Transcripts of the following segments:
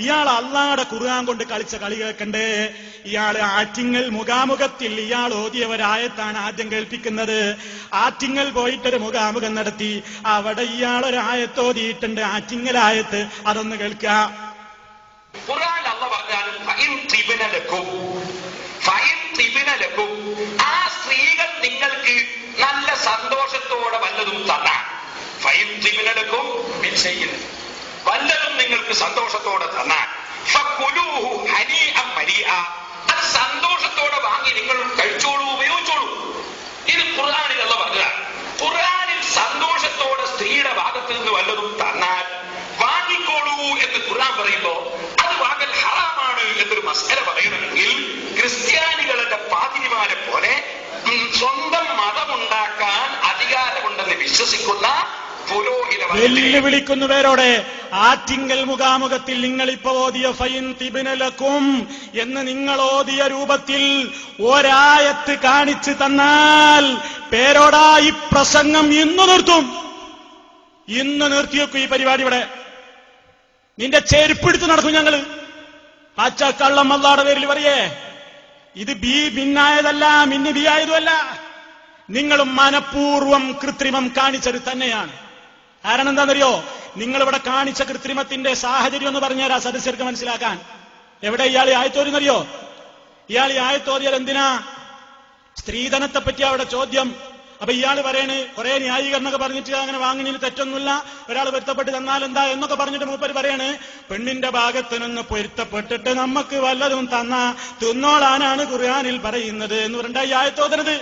ഇയാൾ അള്ളാഹുടെ ഖുർആൻ കൊണ്ട് കളിച്ച കളി കേൾക്കണ്ടേ? ഇയാള് ആറ്റിങ്ങൽ മുഖാമുഖത്തിൽ ഇയാൾ ഓതിയ ഒരായത്താണ് ആദ്യം കേൾപ്പിക്കുന്നത്. ആറ്റിങ്ങൽ പോയിട്ടൊരു മുഖാമുഖം നടത്തി. അവിടെ ഇയാളൊരായത്ത് ഓതിയിട്ടുണ്ട്, ആറ്റിങ്ങലായത്ത്. അതൊന്ന് കേൾക്കാം. ഖുർആനിൽ അല്ലാഹു പറഞ്ഞാലും ഫഇൻ തിബ്ന ലക്കും, ആ സ്ത്രീകൾ നിങ്ങൾക്ക് നല്ല സന്തോഷത്തോടെ വല്ലതും തന്നാൽ, ഫഇൻ തിബ്ന ലക്കും മിൻ ശൈഇൻ, വല്ലതും നിങ്ങൾക്ക് സന്തോഷത്തോടെ തന്നാൽ, ഫകുലൂഹു ഹനീഅൻ മരീഅ, അത് സന്തോഷത്തോടെ വാങ്ങി നിങ്ങൾ കഴിച്ചോളൂ, ഉപയോഗിച്ചോളൂ. ഇത് ഖുർആനിൽ അല്ലാഹു പറഞ്ഞതാണ്. ഖുർആനിൽ സന്തോഷത്തോടെ സ്ത്രീയുടെ ഭാഗത്ത് നിന്ന് വല്ലതും തന്നാൽ വാങ്ങിക്കോളൂ എന്ന് ഖുർആൻ പറയുമ്പോ അത് വാങ്ങൽ ഹറാമാണ് എന്നൊരു മസ്അല പറയണമെങ്കിൽ ക്രിസ്ത്യാനികളുടെ പാതിരിമാരെ പോലെ സ്വന്തം മതമുണ്ടാക്കാൻ അധികാരമുണ്ടെന്ന് വിശ്വസിക്കുന്ന വെല്ലുവിളിക്കുന്നവരോടെ ആറ്റിങ്ങൽ മുഖാമുഖത്തിൽ നിങ്ങൾ ഇപ്പൊ ഓതിയ ഫൈൻ തിബ്നലക്കും എന്ന് നിങ്ങൾ ഓതിയ രൂപത്തിൽ ഒരായത്ത് കാണിച്ചു തന്നാൽ പേരോടാ ഈ പ്രസംഗം ഇന്ന് നിർത്തും. ഇന്ന് നിർത്തിവെക്കും ഈ പരിപാടി. ഇവിടെ നിന്റെ ചെരുപ്പെടുത്ത് നടക്കും ഞങ്ങള്. പച്ചക്കള്ളം അല്ലാഹുടെ പേരിൽ പറയേ. ഇത് ബി ഭിന്നായതല്ല, മിന്നി ബി ആയതുമല്ല. നിങ്ങൾ മനഃപൂർവം കൃത്രിമം കാണിച്ചത് തന്നെയാണ്. കാരണം എന്താണെന്നറിയോ? നിങ്ങളിവിടെ കാണിച്ച കൃത്രിമത്തിന്റെ സാഹചര്യം എന്ന് പറഞ്ഞുതരാ സദസ്യർക്ക് മനസ്സിലാക്കാൻ. എവിടെ ഇയാൾ ആയത്തോരിന്നറിയോ? ഇയാൾ ആയത്തോരിയാൽ എന്തിനാ? സ്ത്രീധനത്തെ പറ്റി അവിടെ ചോദ്യം. അപ്പൊ ഇയാൾ പറയണ് കുറെ ന്യായീകരണമൊക്കെ പറഞ്ഞിട്ട് അങ്ങനെ വാങ്ങിനതിന് തെറ്റൊന്നുമില്ല, ഒരാൾ പൊരുത്തപ്പെട്ട് തന്നാൽ എന്താ എന്നൊക്കെ പറഞ്ഞിട്ട് മൂപ്പര് പറയാണ് പെണ്ണിന്റെ ഭാഗത്ത് നിന്ന് പൊരുത്തപ്പെട്ടിട്ട് നമുക്ക് വല്ലതും തന്നാ തിന്നോളാനാണ് ഖുർആനിൽ പറയുന്നത് എന്ന് പറഞ്ഞാ ഈ ആയത്തോതനത്.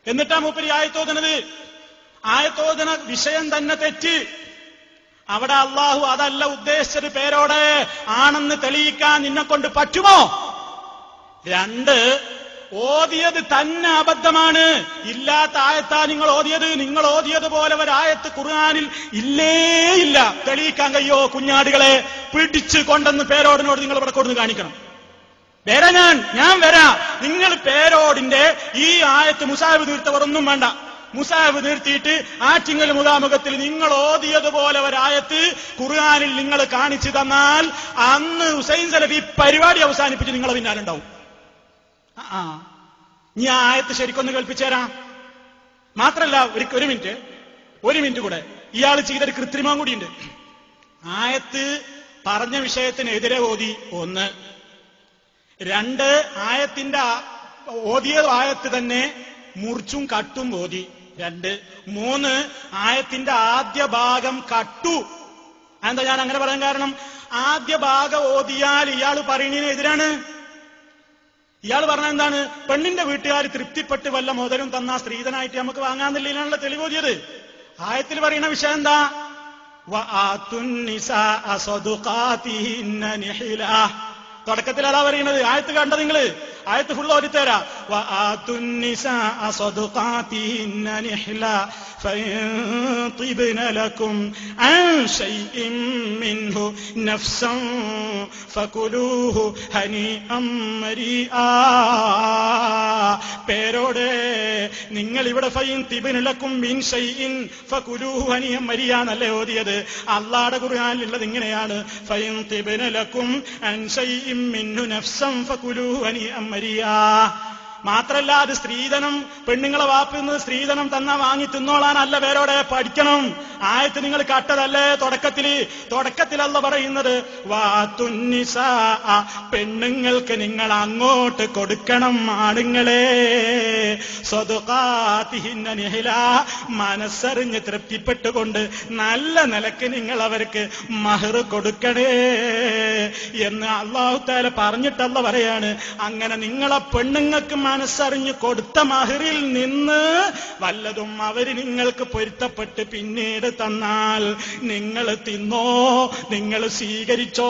എന്നിട്ടാ മൂപ്പര് ആയത്തോതനത്. ആയത്തോദന വിഷയം തന്നെ തെറ്റ്. അവിടെ അള്ളാഹു അതല്ല ഉദ്ദേശിച്ചത്. പേരോടെ ആണെന്ന് തെളിയിക്കാൻ നിന്നെ കൊണ്ട് പറ്റുമോ? രണ്ട്, ഓതിയത് തന്നെ അബദ്ധമാണ്. ഇല്ലാത്ത ആയത്താ നിങ്ങൾ ഓതിയത്. നിങ്ങൾ ഓതിയതുപോലെ ഒരായത്ത് ഖുർആനിൽ ഇല്ലേ ഇല്ല. തെളിയിക്കാൻ കഴിയോ? കുഞ്ഞാടുകളെ പിടിച്ച് കൊണ്ടെന്ന് പേരോടിനോട് നിങ്ങൾ ഇവിടെ കൊടുന്ന് കാണിക്കണം. വരാ, ഞാൻ വരാം. നിങ്ങൾ പേരോടിന്റെ ഈ ആയത്ത് മുസാഹിബ് തീർത്തവർ ഒന്നും വേണ്ട. മുസാഹിബ് നിർത്തിയിട്ട് ആറ്റിങ്ങൽ മുഖാമുഖത്തിൽ നിങ്ങൾ ഓതിയതുപോലെ ഒരായത്ത് ഖുർആനിൽ നിങ്ങൾ കാണിച്ചു തന്നാൽ അന്ന് ഹുസൈൻ സലഫി പരിപാടി അവസാനിപ്പിച്ച് നിങ്ങളെ പിന്നാലുണ്ടാവും. നീ ആയത്ത് ശരിക്കൊന്ന് കേൾപ്പിച്ചേരാം. മാത്രല്ല ഒരു മിനിറ്റ് കൂടെ ഇയാൾ ചെയ്തൊരു കൃത്രിമം കൂടിയുണ്ട്. ആയത്ത് പറഞ്ഞ വിഷയത്തിനെതിരെ ഓതി. ഒന്ന്. രണ്ട്, ആയത്തിന്റെ ഓതിയ ആയത്ത് തന്നെ മുറിച്ചും കട്ടും ഓതി. രണ്ട്. മൂന്ന്, ആയത്തിന്റെ ആദ്യ ഭാഗം കട്ടു. എന്താ ഞാൻ അങ്ങനെ പറയാൻ കാരണം? ആദ്യ ഭാഗം ഓതിയാൽ ഇയാൾ പറയുന്നതിനെതിരാണ്. ഇയാൾ പറഞ്ഞ എന്താണ്? പെണ്ണിന്റെ വീട്ടുകാർ തൃപ്തിപ്പെട്ട് വല്ല മുതലും തന്നാ സ്ത്രീധനായിട്ട് നമുക്ക് വാങ്ങാന്നില്ലാണല്ലോ തെളിവ് ഓതിയത്. ആയത്തിൽ പറയുന്ന വിഷയം എന്താ? തുടക്കത്തിൽ അതാ പറയുന്നത്. ആയത്ത് കണ്ട നിങ്ങള്? ആയത്ത് ഫുള്ള് ഓടിത്തരാ. പേരോടെ നിങ്ങൾ ഇവിടെ ഫൈൻ തിബ്നലക്കും മിൻ ശൈഇൻ ഫകുലൂഹു ഹനിഅൻ മരിആ എന്നല്ലേ ഓതിയത്? അല്ലാഹുവിന്റെ ഖുർആനിലുള്ളത് ഇങ്ങനെയാണ്. ഫൈൻ തിബ്നലക്കും അൻ ശൈഇൻ മിൻഹു നഫ്സൻ ഫകുലൂഹു ഹനിഅൻ മരിആ. മാത്രല്ല അത് സ്ത്രീധനം, പെണ്ണുങ്ങളെ വാപ്പിൽ നിന്ന് സ്ത്രീധനം തന്നാ വാങ്ങി തിന്നോളാനല്ല. പേരോടെ പഠിക്കണം. ആയത്ത് നിങ്ങൾ കട്ടതല്ലേ? തുടക്കത്തിലല്ല പറയുന്നത് വാതുന്നിസാ, പെണ്ണുങ്ങൾക്ക് നിങ്ങൾ അങ്ങോട്ട് കൊടുക്കണം. ആണുങ്ങളെ സ്വദഖാതിഹിന്ന നിഹ്ല, മനസ്സറിഞ്ഞ് തൃപ്തിപ്പെട്ടുകൊണ്ട് നല്ല നിലക്ക് നിങ്ങൾ അവർക്ക് മഹർ കൊടുക്കണേ എന്ന് അല്ലാഹു തആല പറഞ്ഞിട്ടല്ല പറയാണ്. അങ്ങനെ നിങ്ങളെ പെണ്ണുങ്ങൾക്ക് മനസ്സറിഞ്ഞ് കൊടുത്ത മഹറിൽ നിന്ന് വല്ലതും അവര് നിങ്ങൾക്ക് പൊരുത്തപ്പെട്ട് പിന്നീട് തന്നാൽ നിങ്ങൾ തിന്നോ, നിങ്ങൾ സ്വീകരിച്ചോ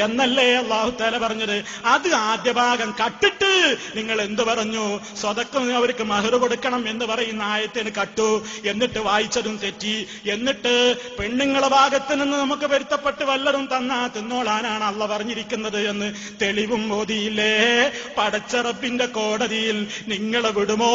എന്നല്ലേ അല്ലാഹു തആല പറഞ്ഞത്. അത് ആദ്യ ഭാഗം കട്ടിട്ട് നിങ്ങൾ എന്ത് പറഞ്ഞു? സ്വതക്കം അവർക്ക് മഹർ കൊടുക്കണം എന്ന് പറയുന്ന ആയത്തിന് കട്ടു. എന്നിട്ട് വായിച്ചതും തെറ്റി. എന്നിട്ട് പെണ്ണുങ്ങളെ ഭാഗത്ത് നിന്ന് നമുക്ക് പൊരുത്തപ്പെട്ട് വല്ലതും തന്നാ തിന്നോളാനാണ് അള്ള പറഞ്ഞിരിക്കുന്നത് എന്ന് തെളിവും ഓതിയില്ലേ? പടച്ചറപ്പിന്റെ കോടതിയിൽ നിങ്ങളെ വിടുമോ?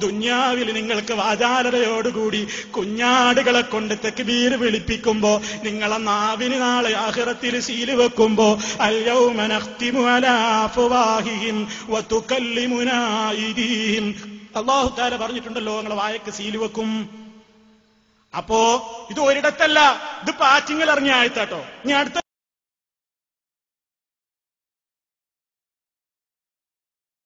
ദുന്യാവിൽ നിങ്ങൾക്ക് വാചാലതയോടുകൂടി കുഞ്ഞാടുകളെ കൊണ്ട് തക്ബീർ വിളിപ്പിക്കുമ്പോ നിങ്ങളെ നാവിന് നാളെ ആഖിറത്തിൽ സീല് വെക്കുമ്പോ അൽയൗമ നഖ്തിമു അലാ അഫ്വാഹിഹിം വതുകല്ലിമുനാ അയ്ദീഹിം അല്ലാഹു തആല പറഞ്ഞിട്ടുണ്ടല്ലോ നിങ്ങളെ വായക്ക് സീല് വെക്കും. അപ്പോ ഇത് ഒരിടത്തല്ല, ഇത് പാച്ചിങ്ങൽ ഇറങ്ങിയ ആയത്താട്ടോ. ഇനി അടുത്ത